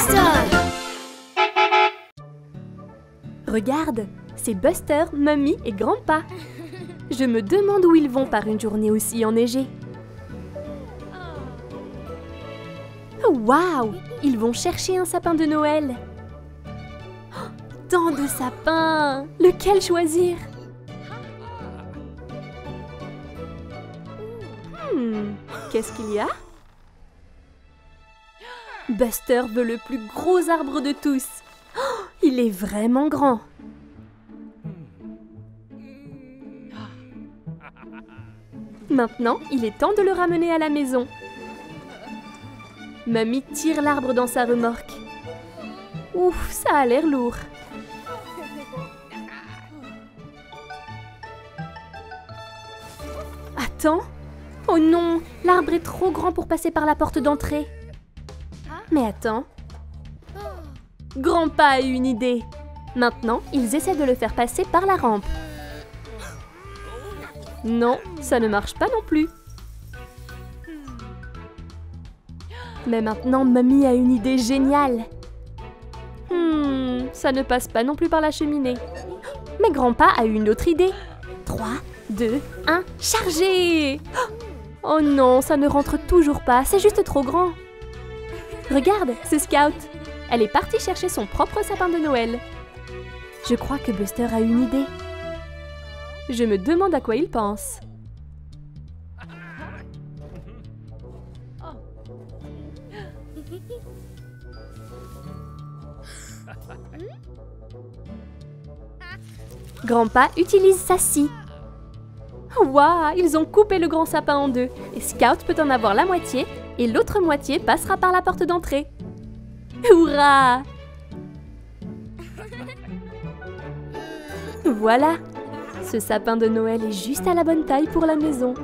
Buster! Regarde, c'est Buster, Mummy et Grandpa. Je me demande où ils vont par une journée aussi enneigée. Oh, waouh! Ils vont chercher un sapin de Noël. Oh, tant de sapins! Lequel choisir? Qu'est-ce qu'il y a? Buster veut le plus gros arbre de tous. Oh, il est vraiment grand. Maintenant, il est temps de le ramener à la maison. Mamie tire l'arbre dans sa remorque. Ouf, ça a l'air lourd. Attends. Oh non, l'arbre est trop grand pour passer par la porte d'entrée. Mais attends. Grandpa a une idée. Maintenant, ils essaient de le faire passer par la rampe. Non, ça ne marche pas non plus. Mais maintenant, Mamie a une idée géniale. Ça ne passe pas non plus par la cheminée. Mais Grandpa a une autre idée. 3, 2, 1, chargez! Oh non, ça ne rentre toujours pas, c'est juste trop grand. Regarde, c'est Scout. Elle est partie chercher son propre sapin de Noël. Je crois que Buster a une idée. Je me demande à quoi il pense. Grandpa utilise sa scie. Waouh, ils ont coupé le grand sapin en deux. Et Scout peut en avoir la moitié et l'autre moitié passera par la porte d'entrée. Hurrah! Voilà, ce sapin de Noël est juste à la bonne taille pour la maison.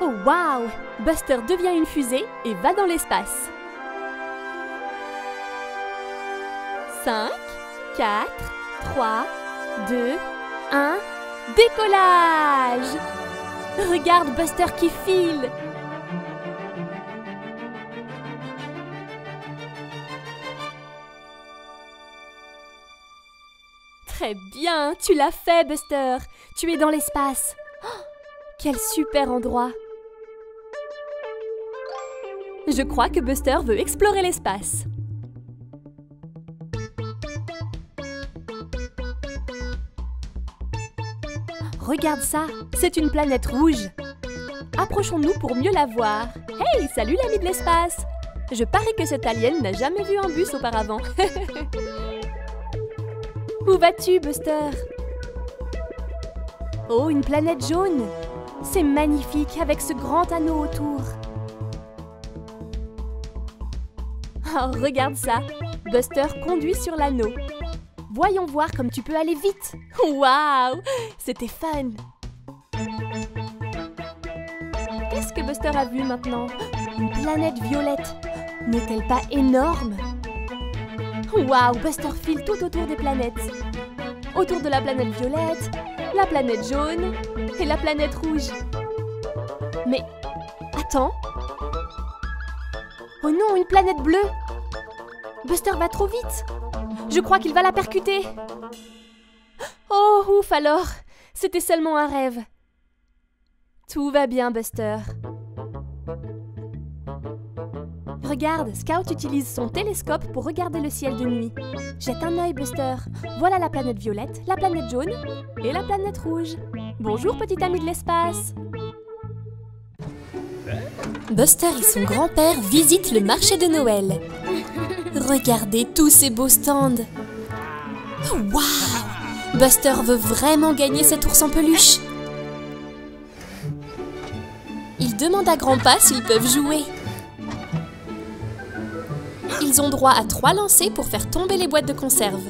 Oh waouh! Buster devient une fusée et va dans l'espace. 5, 4, 3, 2, 1, décollage! Regarde Buster qui file! Très bien, tu l'as fait Buster! Tu es dans l'espace! Oh, quel super endroit! Je crois que Buster veut explorer l'espace. Regarde ça, c'est une planète rouge. Approchons-nous pour mieux la voir. Hey, salut l'ami de l'espace! Je parie que cet alien n'a jamais vu un bus auparavant. Où vas-tu, Buster? Oh, une planète jaune! C'est magnifique avec ce grand anneau autour. Oh, regarde ça! Buster conduit sur l'anneau. Voyons voir comme tu peux aller vite. Waouh! C'était fun. Qu'est-ce que Buster a vu maintenant? Une planète violette. N'est-elle pas énorme? Waouh! Buster file tout autour des planètes. Autour de la planète violette, la planète jaune et la planète rouge. Mais, attends. Oh non, une planète bleue! Buster va trop vite! Je crois qu'il va la percuter. Oh, ouf alors! C'était seulement un rêve. Tout va bien, Buster. Regarde, Scout utilise son télescope pour regarder le ciel de nuit. Jette un œil, Buster. Voilà la planète violette, la planète jaune et la planète rouge. Bonjour, petit ami de l'espace. Buster et son grand-père visitent le marché de Noël. Regardez tous ces beaux stands. Waouh! Buster veut vraiment gagner cet ours en peluche. Il demande à Grandpa s'ils peuvent jouer. Ils ont droit à 3 lancers pour faire tomber les boîtes de conserve.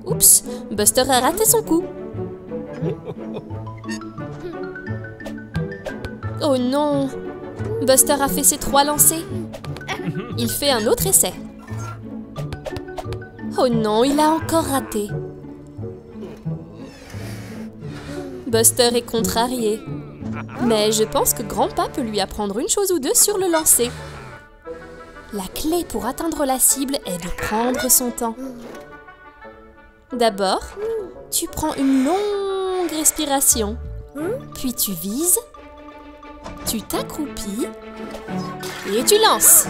Oups, Buster a raté son coup. Oh non! Buster a fait ses 3 lancers. Il fait un autre essai. Oh non, il a encore raté. Buster est contrarié. Mais je pense que Grandpa peut lui apprendre une chose ou deux sur le lancer. La clé pour atteindre la cible est de prendre son temps. D'abord, tu prends une longue respiration. Puis tu vises, tu t'accroupis et tu lances.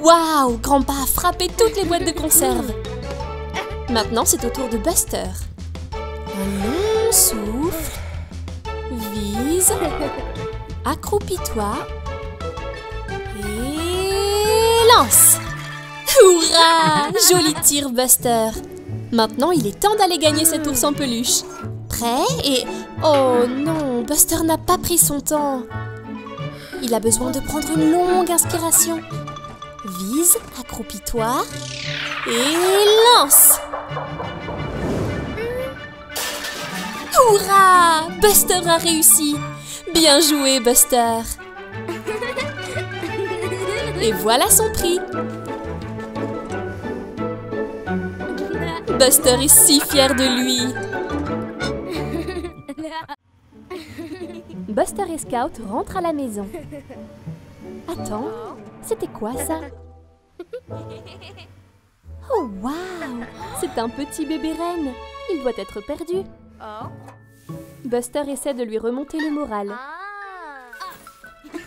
Waouh! Grandpa a frappé toutes les boîtes de conserve. Maintenant, c'est au tour de Buster. Un long souffle. Vise. Accroupis-toi. Et lance. Hurrah! Joli tir, Buster. Maintenant, il est temps d'aller gagner cet ours en peluche. Prêt et... Oh non, Buster n'a pas pris son temps. Il a besoin de prendre une longue inspiration. Vise, accroupis-toi et lance. Hurrah! Buster a réussi. Bien joué, Buster. Et voilà son prix. Buster est si fier de lui. Buster et Scout rentrent à la maison. Attends, c'était quoi ça? Oh waouh! C'est un petit bébé renne. Il doit être perdu. Buster essaie de lui remonter le moral.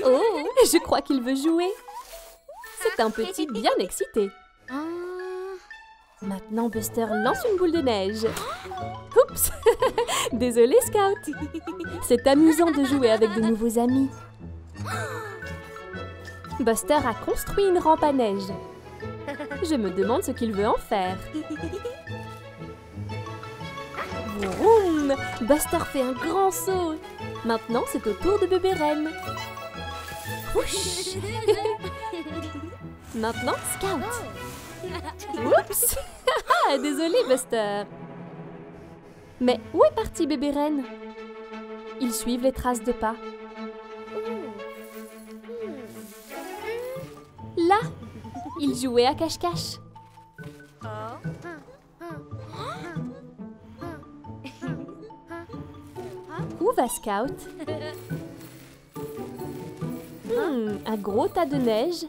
Oh, je crois qu'il veut jouer. C'est un petit bien excité. Maintenant, Buster lance une boule de neige. Oups! Désolé, Scout. C'est amusant de jouer avec de nouveaux amis. Buster a construit une rampe à neige. Je me demande ce qu'il veut en faire. Vroom! Buster fait un grand saut. Maintenant, c'est au tour de bébé Renne. Ouch! Maintenant, Scout. Oups! Désolé, Buster. Mais où est parti bébé Renne? Ils suivent les traces de pas. Là, ils jouaient à cache-cache. Où va Scout? Un gros tas de neige.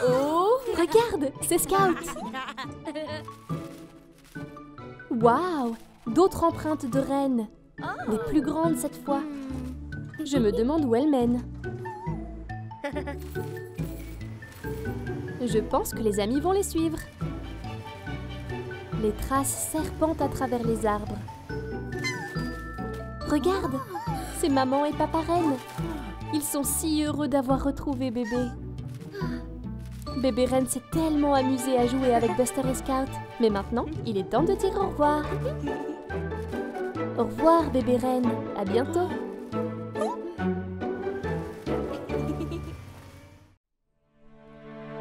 Oh, regarde, c'est Scout. Waouh, d'autres empreintes de rennes. Les plus grandes cette fois. Je me demande où elles mènent. Je pense que les amis vont les suivre. Les traces serpentent à travers les arbres. Regarde, c'est maman et papa Renne. Ils sont si heureux d'avoir retrouvé bébé. Bébé Renne s'est tellement amusé à jouer avec Buster et Scout. Mais maintenant, il est temps de dire au revoir. Au revoir, bébé Renne. À bientôt.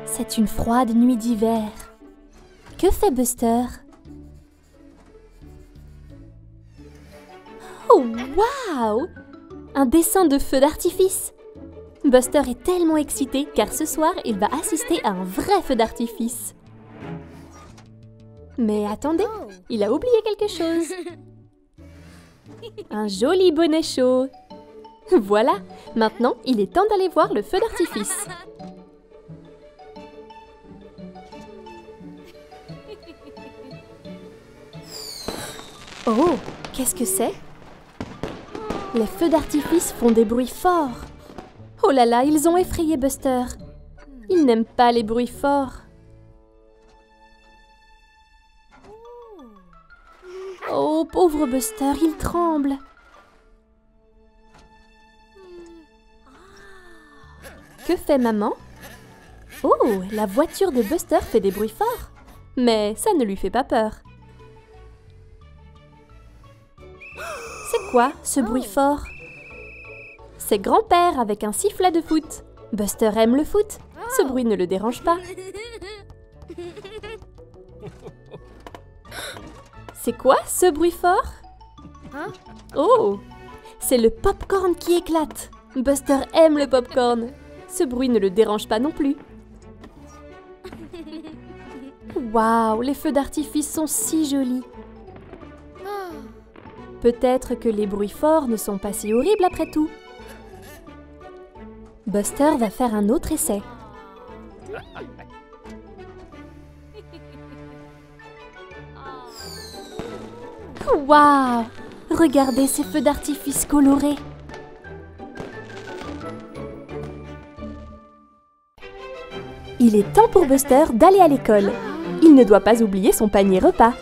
C'est une froide nuit d'hiver. Que fait Buster? Oh, waouh! Un dessin de feu d'artifice. Buster est tellement excité car ce soir, il va assister à un vrai feu d'artifice. Mais attendez, il a oublié quelque chose. Un joli bonnet chaud. Voilà, maintenant, il est temps d'aller voir le feu d'artifice. Oh, qu'est-ce que c'est? Les feux d'artifice font des bruits forts. Oh là là, ils ont effrayé Buster. Il n'aime pas les bruits forts. Oh, pauvre Buster, il tremble. Que fait maman? Oh, la voiture de Buster fait des bruits forts. Mais ça ne lui fait pas peur. C'est quoi, ce bruit fort? C'est grand-père avec un sifflet de foot. Buster aime le foot. Ce bruit ne le dérange pas. C'est quoi, ce bruit fort? Oh, c'est le pop-corn qui éclate. Buster aime le pop-corn. Ce bruit ne le dérange pas non plus. Waouh, les feux d'artifice sont si jolis. Peut-être que les bruits forts ne sont pas si horribles après tout. Buster va faire un autre essai. Waouh! Regardez ces feux d'artifice colorés. Il est temps pour Buster d'aller à l'école. Il ne doit pas oublier son panier repas.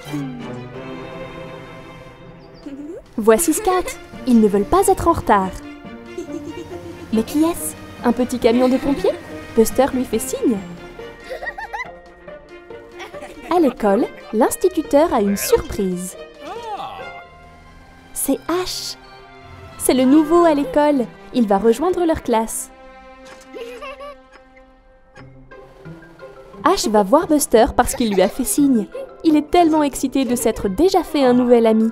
Voici Scout. Ils ne veulent pas être en retard. Mais qui est-ce? Un petit camion de pompiers? Buster lui fait signe. À l'école, l'instituteur a une surprise. C'est Ash. C'est le nouveau à l'école. Il va rejoindre leur classe. Ash va voir Buster parce qu'il lui a fait signe. Il est tellement excité de s'être déjà fait un nouvel ami.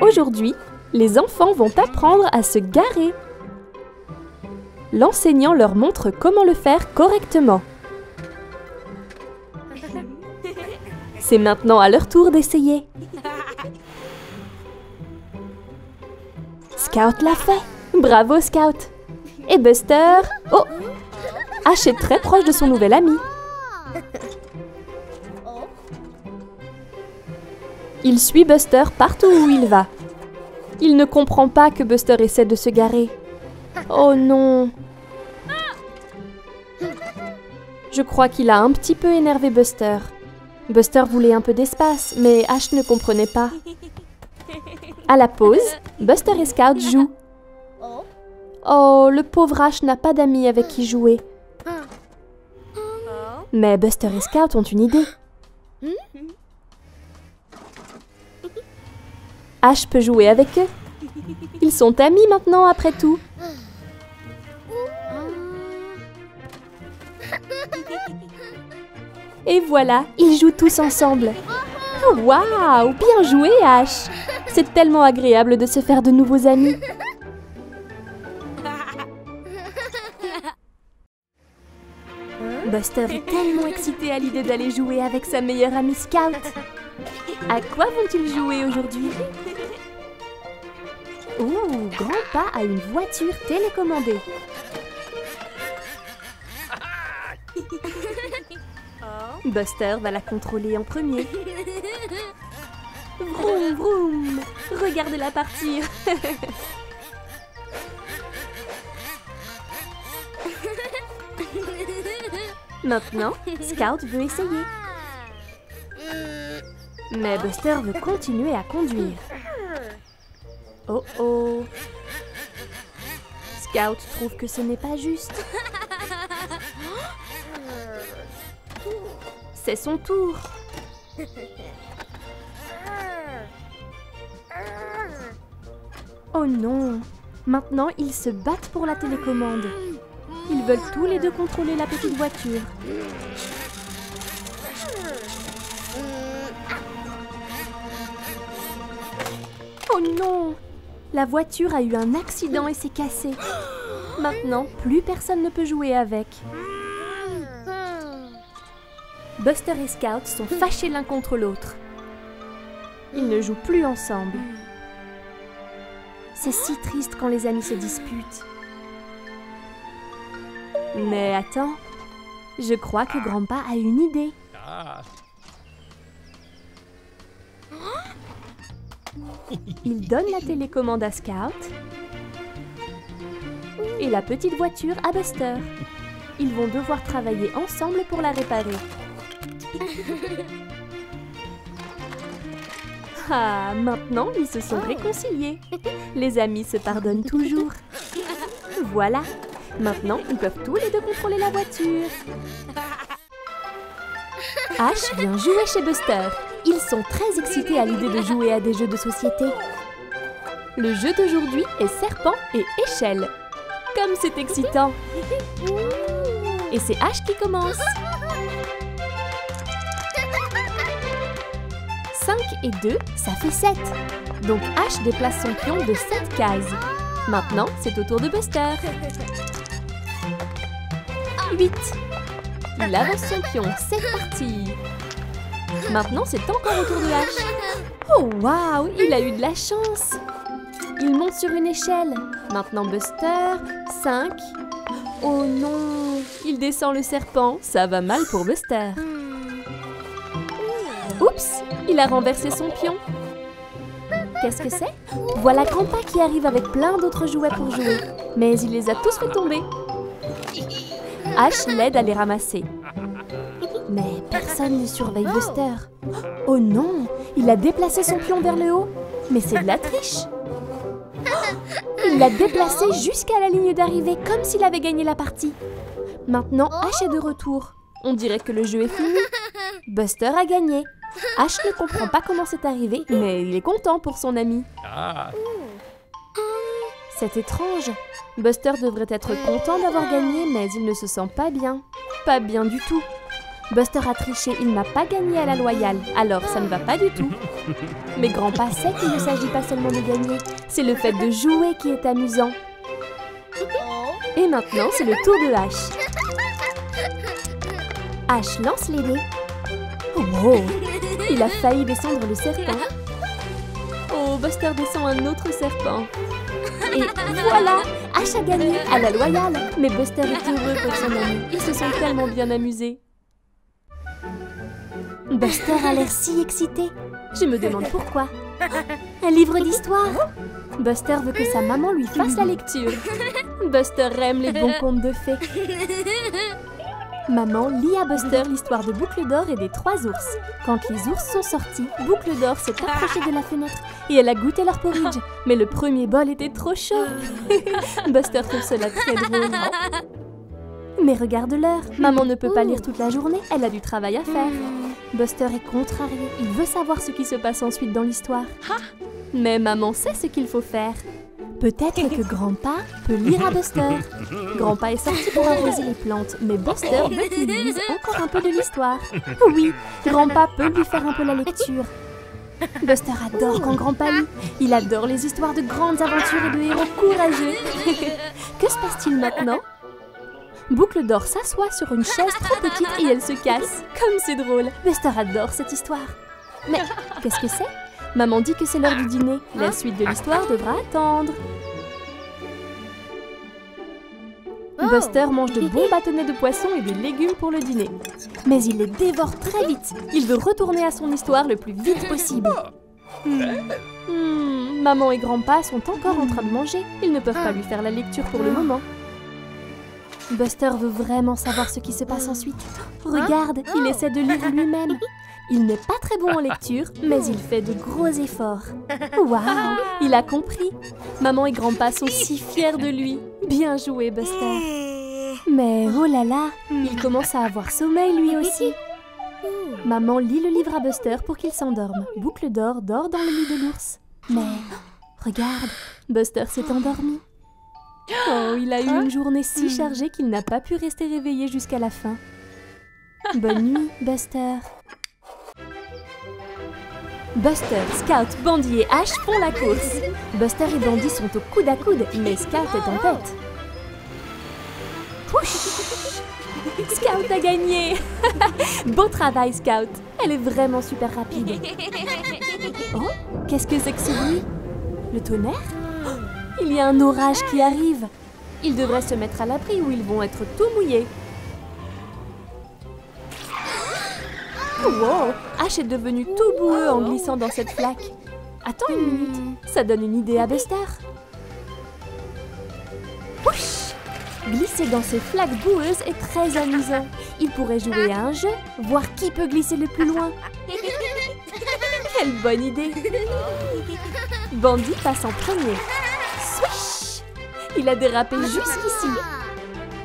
Aujourd'hui, les enfants vont apprendre à se garer. L'enseignant leur montre comment le faire correctement. C'est maintenant à leur tour d'essayer. Scout l'a fait. Bravo, Scout. Et Buster... Oh! Ash est très proche de son nouvel ami. Il suit Buster partout où il va. Il ne comprend pas que Buster essaie de se garer. Oh non! Je crois qu'il a un petit peu énervé Buster. Buster voulait un peu d'espace, mais Ash ne comprenait pas. À la pause, Buster et Scout jouent. Oh, le pauvre Ash n'a pas d'amis avec qui jouer. Mais Buster et Scout ont une idée. Ash peut jouer avec eux. Ils sont amis maintenant, après tout. Et voilà, ils jouent tous ensemble. Oh, waouh, bien joué, Ash. C'est tellement agréable de se faire de nouveaux amis. Buster est tellement excité à l'idée d'aller jouer avec sa meilleure amie Scout. À quoi vont-ils jouer aujourd'hui? Ouh, Grandpa a une voiture télécommandée. Buster va la contrôler en premier. Vroom, vroom. Regardez-la partir. Maintenant, Scout veut essayer. Mais Buster veut continuer à conduire. Oh oh! Scout trouve que ce n'est pas juste. C'est son tour. Oh non! Maintenant, ils se battent pour la télécommande. Ils veulent tous les deux contrôler la petite voiture. Oh non! La voiture a eu un accident et s'est cassée. Maintenant, plus personne ne peut jouer avec. Buster et Scout sont fâchés l'un contre l'autre. Ils ne jouent plus ensemble. C'est si triste quand les amis se disputent. Mais attends, je crois que Grandpa a une idée. Il donne la télécommande à Scout et la petite voiture à Buster. Ils vont devoir travailler ensemble pour la réparer. Ah, maintenant ils se sont réconciliés. Les amis se pardonnent toujours. Voilà, maintenant ils peuvent tous les deux contrôler la voiture. Ash vient jouer chez Buster. Ils sont très excités à l'idée de jouer à des jeux de société. Le jeu d'aujourd'hui est serpent et échelle. Comme c'est excitant! Et c'est Ash qui commence. 5 et 2, ça fait 7. Donc Ash déplace son pion de 7 cases. Maintenant, c'est au tour de Buster. 8. Il avance son pion, c'est parti. Maintenant, c'est encore au tour de Ash. Oh waouh, il a eu de la chance. Il monte sur une échelle. Maintenant Buster, 5. Oh non, il descend le serpent. Ça va mal pour Buster. Oups, il a renversé son pion. Qu'est-ce que c'est? Voilà Grandpa qui arrive avec plein d'autres jouets pour jouer. Mais il les a tous fait tomber. Ash l'aide à les ramasser. Mais personne ne surveille Buster. Oh non, il a déplacé son pion vers le haut. Mais c'est de la triche. Il l'a déplacé jusqu'à la ligne d'arrivée, comme s'il avait gagné la partie. Maintenant, Ash est de retour. On dirait que le jeu est fini. Buster a gagné. Ash ne comprend pas comment c'est arrivé, mais il est content pour son ami. C'est étrange. Buster devrait être content d'avoir gagné, mais il ne se sent pas bien. Pas bien du tout. Buster a triché, il n'a pas gagné à la loyale, alors ça ne va pas du tout. Mais Grandpa sait qu'il ne s'agit pas seulement de gagner, c'est le fait de jouer qui est amusant. Et maintenant, c'est le tour de Ash. Ash lance les dés. Oh, il a failli descendre le serpent. Oh, Buster descend un autre serpent. Et voilà, Ash a gagné à la loyale. Mais Buster est heureux pour son ami. Ils se sont tellement bien amusés. Buster a l'air si excité. Je me demande pourquoi. Un livre d'histoire. Buster veut que sa maman lui fasse la lecture. Buster aime les bons contes de fées. Maman lit à Buster l'histoire de Boucle d'Or et des 3 ours. Quand les ours sont sortis, Boucle d'Or s'est approchée de la fenêtre et elle a goûté leur porridge. Mais le premier bol était trop chaud. Buster trouve cela très drôle. Mais regarde l'heure, maman ne peut pas lire toute la journée, elle a du travail à faire. Buster est contrarié, il veut savoir ce qui se passe ensuite dans l'histoire. Mais maman sait ce qu'il faut faire. Peut-être que Grandpa peut lire à Buster. Grandpa est sorti pour arroser les plantes, mais Buster veut qu'il lise encore un peu de l'histoire. Oui, Grandpa peut lui faire un peu la lecture. Buster adore quand Grandpa lit. Il adore les histoires de grandes aventures et de héros courageux. Que se passe-t-il maintenant? Boucle d'Or s'assoit sur une chaise trop petite et elle se casse. Comme c'est drôle. Buster adore cette histoire. Mais qu'est-ce que c'est? Maman dit que c'est l'heure du dîner. La suite de l'histoire devra attendre. Buster mange de bons bâtonnets de poisson et des légumes pour le dîner. Mais il les dévore très vite. Il veut retourner à son histoire le plus vite possible. Maman et Grandpa sont encore en train de manger. Ils ne peuvent pas lui faire la lecture pour le moment. Buster veut vraiment savoir ce qui se passe ensuite. Regarde, il essaie de lire lui-même. Il n'est pas très bon en lecture, mais il fait de gros efforts. Waouh, il a compris. Maman et Grandpa sont si fiers de lui. Bien joué, Buster. Mais oh là là, il commence à avoir sommeil lui aussi. Maman lit le livre à Buster pour qu'il s'endorme. Boucle d'Or dort dans le lit de l'ours. Mais regarde, Buster s'est endormi. Oh, il a eu une journée si chargée qu'il n'a pas pu rester réveillé jusqu'à la fin. Bonne nuit, Buster. Buster, Scout, Bandit et Ash font la course. Buster et Bandit sont au coude à coude, mais Scout est en tête. Pouch! Scout a gagné. Beau travail, Scout. Elle est vraiment super rapide. Oh, qu'est-ce que c'est que ce bruit? Le tonnerre? Il y a un orage qui arrive. Ils devraient se mettre à l'abri ou ils vont être tout mouillés. Wow, Ash est devenu tout boueux en glissant dans cette flaque. Attends une minute, ça donne une idée à Buster. Pouch! Glisser dans ces flaques boueuses est très amusant. Il pourrait jouer à un jeu, voir qui peut glisser le plus loin. Quelle bonne idée! Bandit passe en premier. Swish! Il a dérapé jusqu'ici.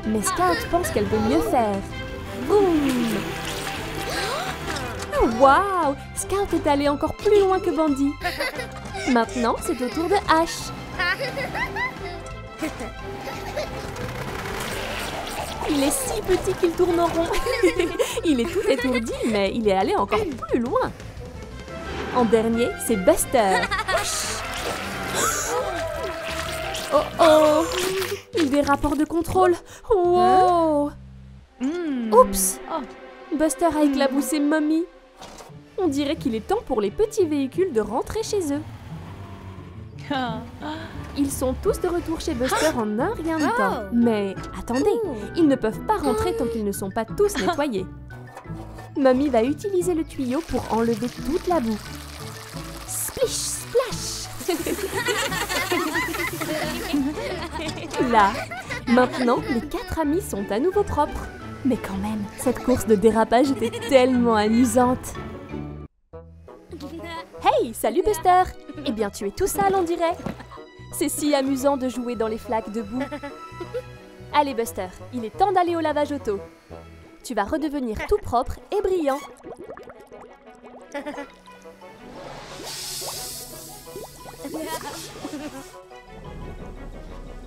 Mais Scout pense qu'elle peut mieux faire. Boum! Waouh! Scout est allé encore plus loin que Bandit. Maintenant, c'est au tour de Ash. Il est si petit qu'il tourne en rond. Il est tout étourdi, mais il est allé encore plus loin. En dernier, c'est Buster. Oh oh! Il dérape hors de contrôle. Wow! Oups! Buster a éclaboussé Mommy. On dirait qu'il est temps pour les petits véhicules de rentrer chez eux. Ils sont tous de retour chez Buster en un rien de temps. Mais attendez, ils ne peuvent pas rentrer tant qu'ils ne sont pas tous nettoyés. Mamie va utiliser le tuyau pour enlever toute la boue. Splish, splash! Là, maintenant, les 4 amis sont à nouveau propres. Mais quand même, cette course de dérapage était tellement amusante. Hey, salut Buster! Eh bien, tu es tout sale, on dirait. C'est si amusant de jouer dans les flaques de boue. Allez Buster, il est temps d'aller au lavage auto. Tu vas redevenir tout propre et brillant.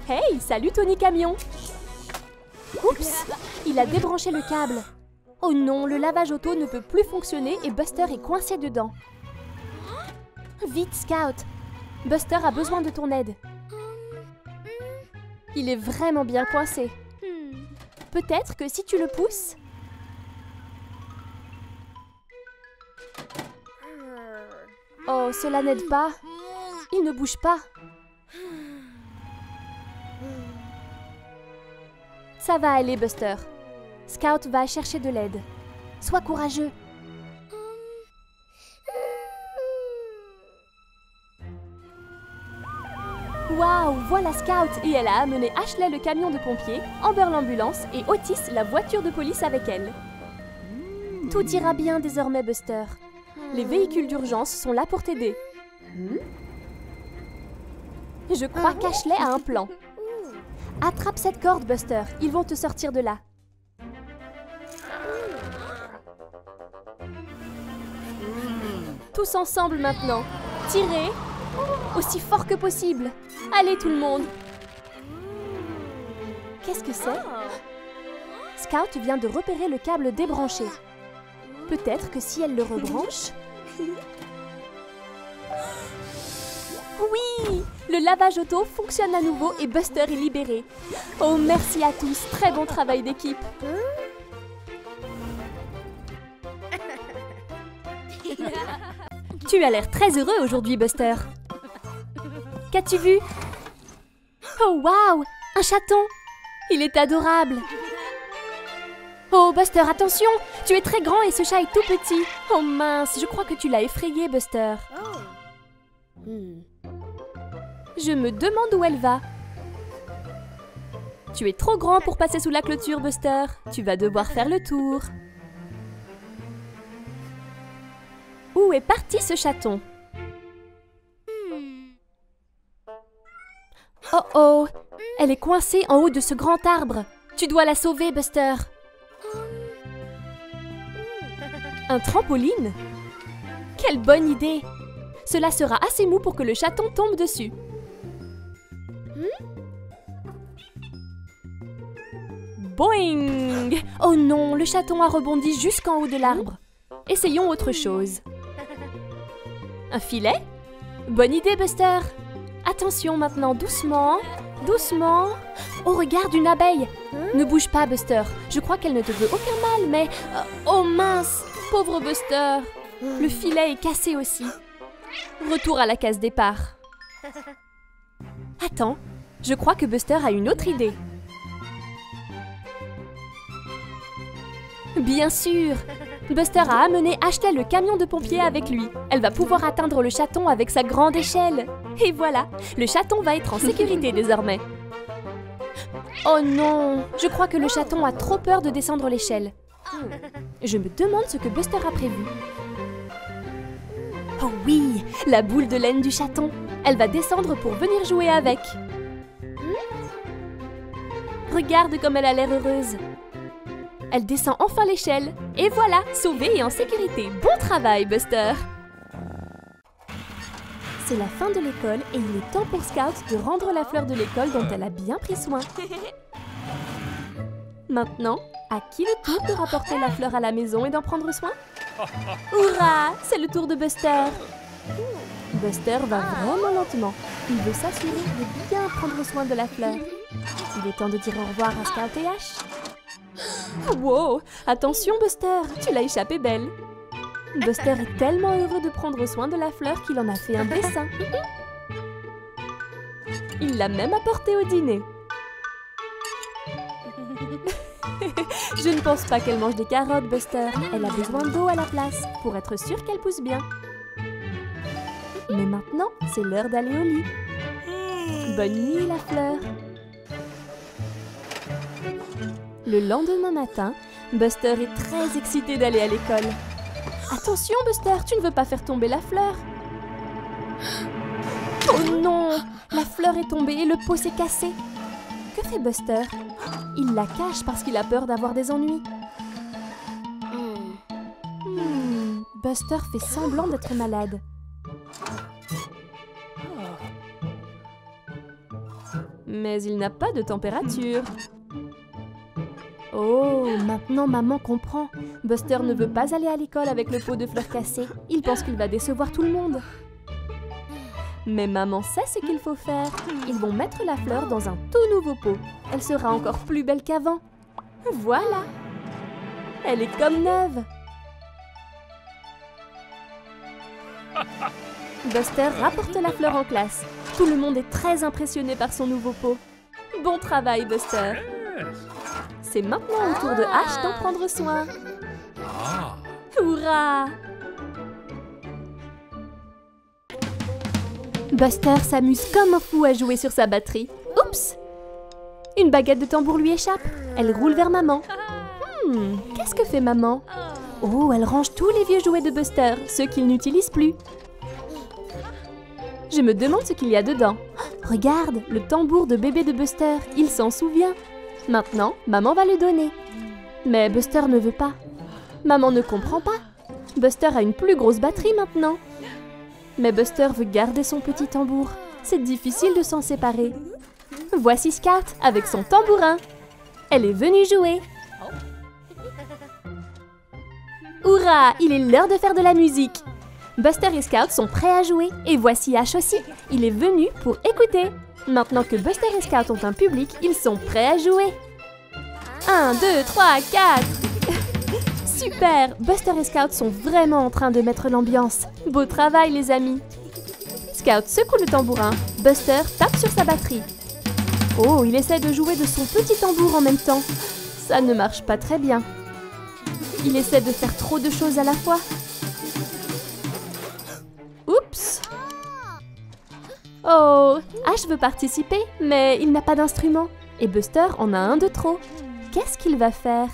Hey, salut Tony Camion! Oups, il a débranché le câble. Oh non, le lavage auto ne peut plus fonctionner et Buster est coincé dedans. Vite, Scout! Buster a besoin de ton aide. Il est vraiment bien coincé. Peut-être que si tu le pousses... Oh, cela n'aide pas. Il ne bouge pas. Ça va aller, Buster. Scout va chercher de l'aide. Sois courageux. Waouh, voilà Scout et elle a amené Ashley le camion de pompiers, Amber l'ambulance et Otis la voiture de police avec elle. Tout ira bien désormais, Buster. Les véhicules d'urgence sont là pour t'aider. Je crois qu'Ashley a un plan. Attrape cette corde, Buster. Ils vont te sortir de là. Tous ensemble maintenant. Tirez aussi fort que possible. Allez tout le monde. Qu'est-ce que c'est? Scout vient de repérer le câble débranché. Peut-être que si elle le rebranche... Oui! Le lavage auto fonctionne à nouveau et Buster est libéré. Oh, merci à tous. Très bon travail d'équipe. Tu as l'air très heureux aujourd'hui, Buster. Qu'as-tu vu? Oh, waouh! Un chaton! Il est adorable. Oh, Buster, attention! Tu es très grand et ce chat est tout petit. Oh mince, je crois que tu l'as effrayé, Buster. Je me demande où elle va. Tu es trop grand pour passer sous la clôture, Buster. Tu vas devoir faire le tour. Où est parti ce chaton? Oh oh! Elle est coincée en haut de ce grand arbre. Tu dois la sauver, Buster. Un trampoline? Quelle bonne idée! Cela sera assez mou pour que le chaton tombe dessus. Boing! Oh non, le chaton a rebondi jusqu'en haut de l'arbre. Essayons autre chose. Un filet? Bonne idée, Buster. Attention maintenant, doucement, doucement. Oh, regarde, une abeille. Ne bouge pas, Buster. Je crois qu'elle ne te veut aucun mal, mais... Oh mince, pauvre Buster. Le filet est cassé aussi. Retour à la case départ. Attends, je crois que Buster a une autre idée. Bien sûr! Buster a amené Ashley le camion de pompiers avec lui. Elle va pouvoir atteindre le chaton avec sa grande échelle. Et voilà, le chaton va être en sécurité désormais. Oh non, je crois que le chaton a trop peur de descendre l'échelle. Je me demande ce que Buster a prévu. Oh oui, la boule de laine du chaton. Elle va descendre pour venir jouer avec. Regarde comme elle a l'air heureuse. Elle descend enfin l'échelle. Et voilà, sauvée et en sécurité. Bon travail, Buster! C'est la fin de l'école et il est temps pour Scout de rendre la fleur de l'école dont elle a bien pris soin. Maintenant, à qui le tour de rapporter la fleur à la maison et d'en prendre soin? Hurrah! C'est le tour de Buster! Buster va vraiment lentement. Il veut s'assurer de bien prendre soin de la fleur. Il est temps de dire au revoir à Scout et Ash. Wow! Attention, Buster! Tu l'as échappé belle! Buster est tellement heureux de prendre soin de la fleur qu'il en a fait un dessin. Il l'a même apporté au dîner. Je ne pense pas qu'elle mange des carottes, Buster. Elle a besoin d'eau à la place, pour être sûre qu'elle pousse bien. Mais maintenant, c'est l'heure d'aller au lit. Bonne nuit, la fleur. Le lendemain matin, Buster est très excité d'aller à l'école. Attention, Buster, tu ne veux pas faire tomber la fleur. Oh non! La fleur est tombée et le pot s'est cassé. Que fait Buster? Il la cache parce qu'il a peur d'avoir des ennuis. Buster fait semblant d'être malade. Mais il n'a pas de température. Oh, maintenant maman comprend. Buster ne veut pas aller à l'école avec le pot de fleurs cassé. Il pense qu'il va décevoir tout le monde. Mais maman sait ce qu'il faut faire. Ils vont mettre la fleur dans un tout nouveau pot. Elle sera encore plus belle qu'avant. Voilà. Elle est comme neuve. Buster rapporte la fleur en classe. Tout le monde est très impressionné par son nouveau pot. Bon travail, Buster. C'est maintenant au tour de Ash d'en prendre soin. Hurrah! Buster s'amuse comme un fou à jouer sur sa batterie. Oups! Une baguette de tambour lui échappe. Elle roule vers maman. Qu'est-ce que fait maman? Oh, elle range tous les vieux jouets de Buster, ceux qu'il n'utilise plus. Je me demande ce qu'il y a dedans. Regarde, le tambour de bébé de Buster, il s'en souvient. Maintenant, maman va le donner. Mais Buster ne veut pas. Maman ne comprend pas. Buster a une plus grosse batterie maintenant. Mais Buster veut garder son petit tambour. C'est difficile de s'en séparer. Voici Scout avec son tambourin. Elle est venue jouer. Hurrah! Il est l'heure de faire de la musique. Buster et Scout sont prêts à jouer. Et voici Ash aussi. Il est venu pour écouter. Maintenant que Buster et Scout ont un public, ils sont prêts à jouer. 1, 2, 3, 4. Super! Buster et Scout sont vraiment en train de mettre l'ambiance. Beau travail, les amis. Scout secoue le tambourin. Buster tape sur sa batterie. Oh, il essaie de jouer de son petit tambour en même temps. Ça ne marche pas très bien. Il essaie de faire trop de choses à la fois. Oups! Oh, Ash veut participer, mais il n'a pas d'instrument. Et Buster en a un de trop. Qu'est-ce qu'il va faire?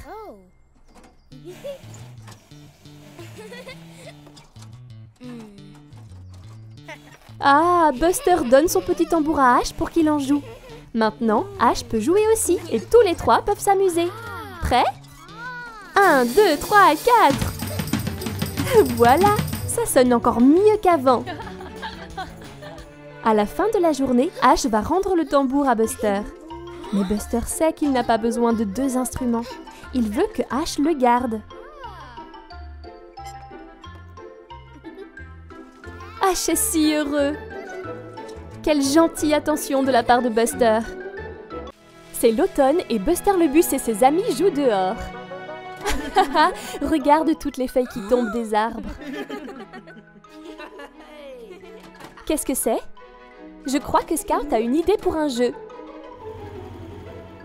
Ah, Buster donne son petit tambour à Ash pour qu'il en joue. Maintenant, Ash peut jouer aussi et tous les trois peuvent s'amuser. Prêt? 1, 2, 3, 4. Voilà, ça sonne encore mieux qu'avant. À la fin de la journée, Ash va rendre le tambour à Buster. Mais Buster sait qu'il n'a pas besoin de 2 instruments. Il veut que Ash le garde. Ash est si heureux. Quelle gentille attention de la part de Buster. C'est l'automne et Buster le bus et ses amis jouent dehors. Regarde toutes les feuilles qui tombent des arbres. Qu'est-ce que c'est? Je crois que Scout a une idée pour un jeu.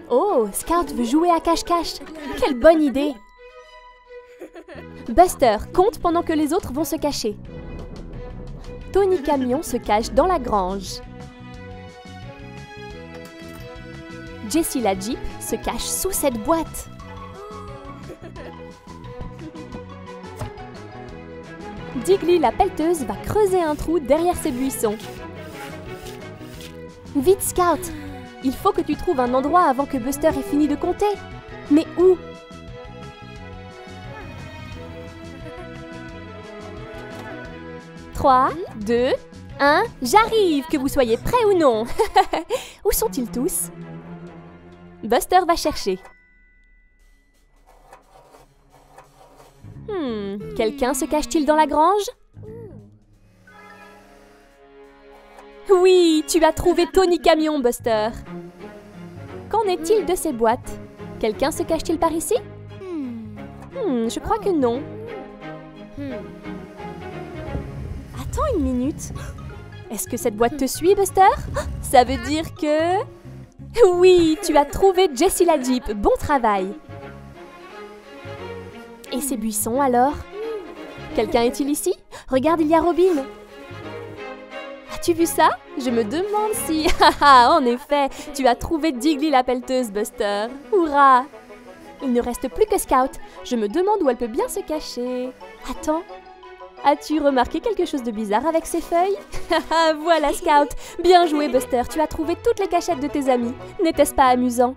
Oh, Scout veut jouer à cache-cache. Quelle bonne idée! Buster, compte pendant que les autres vont se cacher. Tony Camion se cache dans la grange. Jessie la Jeep se cache sous cette boîte. Diggly la pelleteuse va creuser un trou derrière ses buissons. Vite, Scout! Il faut que tu trouves un endroit avant que Buster ait fini de compter. Mais où? « 3, 2, 1, j'arrive, que vous soyez prêts ou non. » Où sont-ils tous? Buster va chercher. Quelqu'un se cache-t-il dans la grange? Oui, tu as trouvé Tony Camion, Buster. Qu'en est-il de ces boîtes? Quelqu'un se cache-t-il par ici? Je crois que non. Attends une minute. Est-ce que cette boîte te suit, Buster? Ça veut dire que... Oui, tu as trouvé Jessie la Jeep. Bon travail. Et ces buissons, alors? Quelqu'un est-il ici? Regarde, il y a Robin. As-tu vu ça? Je me demande si... En effet, tu as trouvé Diggly la pelleteuse, Buster. Hourra! Il ne reste plus que Scout. Je me demande où elle peut bien se cacher. Attends. As-tu remarqué quelque chose de bizarre avec ces feuilles? Voilà, Scout. Bien joué, Buster. Tu as trouvé toutes les cachettes de tes amis. N'était-ce pas amusant?